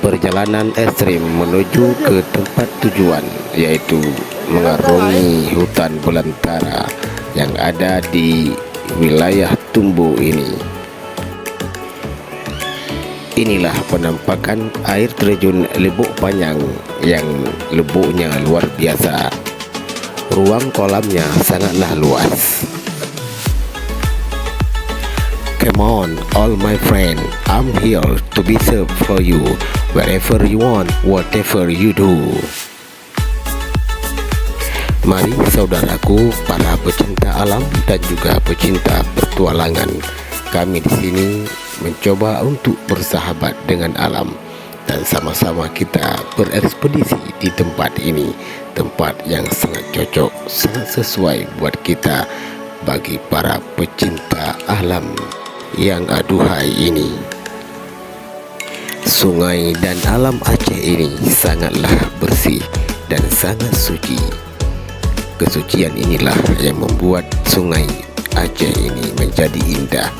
perjalanan ekstrim menuju ke tempat tujuan, yaitu mengarungi hutan belantara yang ada di wilayah Tumbu ini. Inilah penampakan air terjun Lebok Panyang yang leboknya luar biasa. Ruang kolamnya sangatlah luas. Come on, all my friend, I'm here to be served for you wherever you want, whatever you do. Mari saudaraku, para pecinta alam dan juga pecinta petualangan, kami di sini mencoba untuk bersahabat dengan alam dan sama-sama kita berekspedisi di tempat ini, tempat yang sangat cocok, sangat sesuai buat kita bagi para pecinta alam yang aduhai ini. Sungai dan alam Aceh ini sangatlah bersih dan sangat suci. Kesucian inilah yang membuat sungai Aceh ini menjadi indah.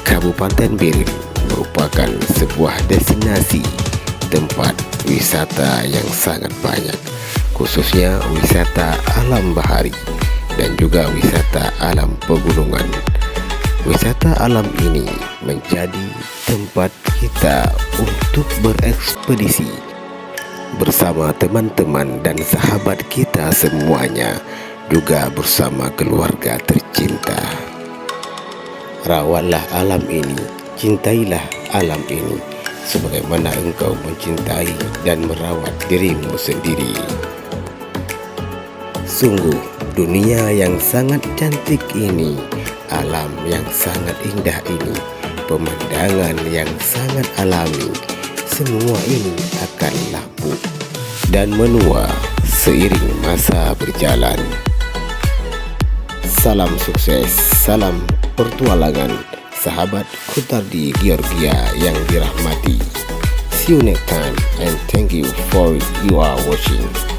Kabupaten Biren merupakan sebuah destinasi tempat wisata yang sangat banyak, khususnya wisata alam bahari dan juga wisata alam pegunungan. Wisata alam ini menjadi tempat kita untuk berekspedisi bersama teman-teman dan sahabat kita semuanya, juga bersama keluarga tercinta. Rawatlah alam ini, cintailah alam ini sebagaimana engkau mencintai dan merawat dirimu sendiri. Sungguh dunia yang sangat cantik ini, alam yang sangat indah ini, pemandangan yang sangat alami, semua ini akan lapuk dan menua seiring masa berjalan. Salam sukses, salam pertualangan, sahabat Kutardi Georgia yang dirahmati. See you next time and thank you for you are watching.